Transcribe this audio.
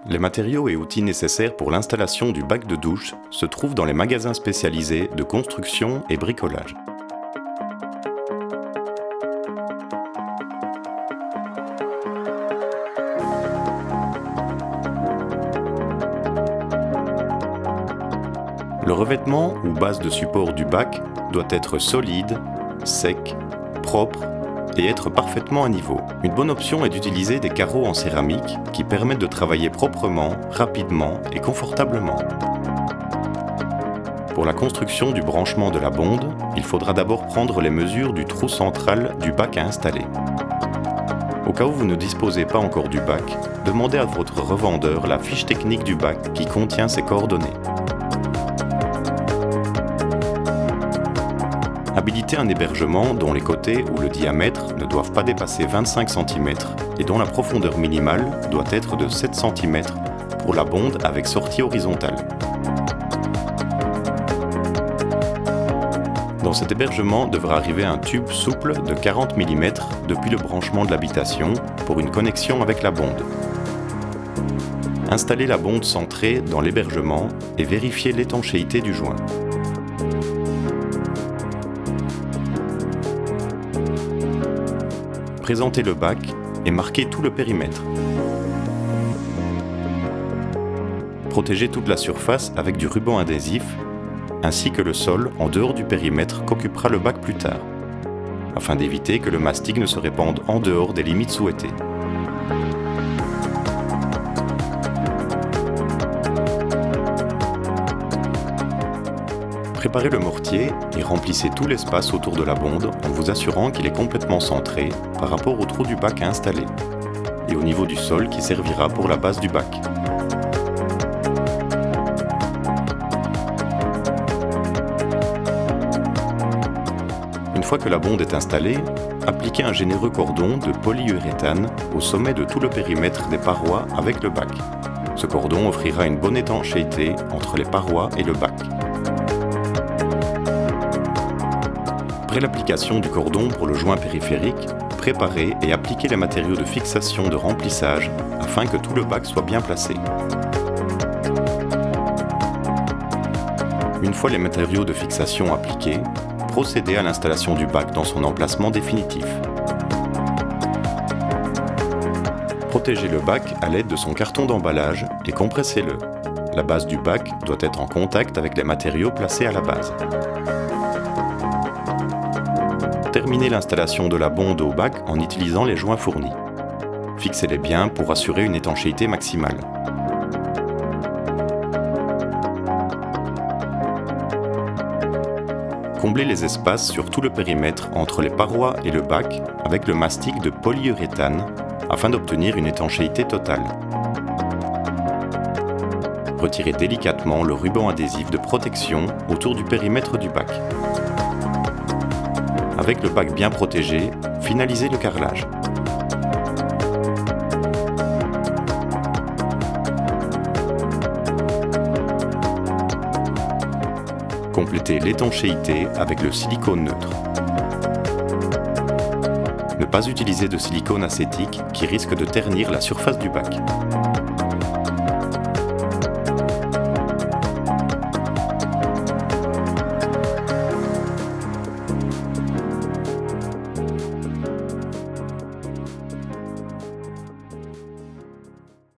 Les matériaux et outils nécessaires pour l'installation du bac de douche se trouvent dans les magasins spécialisés de construction et bricolage. Le revêtement ou base de support du bac doit être solide, sec, propre et être parfaitement à niveau. Une bonne option est d'utiliser des carreaux en céramique qui permettent de travailler proprement, rapidement et confortablement. Pour la construction du branchement de la bonde, il faudra d'abord prendre les mesures du trou central du bac à installer. Au cas où vous ne disposez pas encore du bac, demandez à votre revendeur la fiche technique du bac qui contient ses coordonnées. Habilitez un hébergement dont les côtés ou le diamètre ne doivent pas dépasser 25 cm et dont la profondeur minimale doit être de 7 cm pour la bonde avec sortie horizontale. Dans cet hébergement devra arriver un tube souple de 40 mm depuis le branchement de l'habitation pour une connexion avec la bonde. Installez la bonde centrée dans l'hébergement et vérifiez l'étanchéité du joint. Présentez le bac et marquez tout le périmètre. Protégez toute la surface avec du ruban adhésif, ainsi que le sol en dehors du périmètre qu'occupera le bac plus tard, afin d'éviter que le mastic ne se répande en dehors des limites souhaitées. Préparez le mortier et remplissez tout l'espace autour de la bonde en vous assurant qu'il est complètement centré par rapport au trou du bac à installer et au niveau du sol qui servira pour la base du bac. Une fois que la bonde est installée, appliquez un généreux cordon de polyuréthane au sommet de tout le périmètre des parois avec le bac. Ce cordon offrira une bonne étanchéité entre les parois et le bac. Après l'application du cordon pour le joint périphérique, préparez et appliquez les matériaux de fixation de remplissage afin que tout le bac soit bien placé. Une fois les matériaux de fixation appliqués, procédez à l'installation du bac dans son emplacement définitif. Protégez le bac à l'aide de son carton d'emballage et compressez-le. La base du bac doit être en contact avec les matériaux placés à la base. Terminez l'installation de la bonde au bac en utilisant les joints fournis. Fixez-les bien pour assurer une étanchéité maximale. Comblez les espaces sur tout le périmètre entre les parois et le bac avec le mastic de polyuréthane afin d'obtenir une étanchéité totale. Retirez délicatement le ruban adhésif de protection autour du périmètre du bac. Avec le bac bien protégé, finalisez le carrelage. Complétez l'étanchéité avec le silicone neutre. Ne pas utiliser de silicone acétique qui risque de ternir la surface du bac.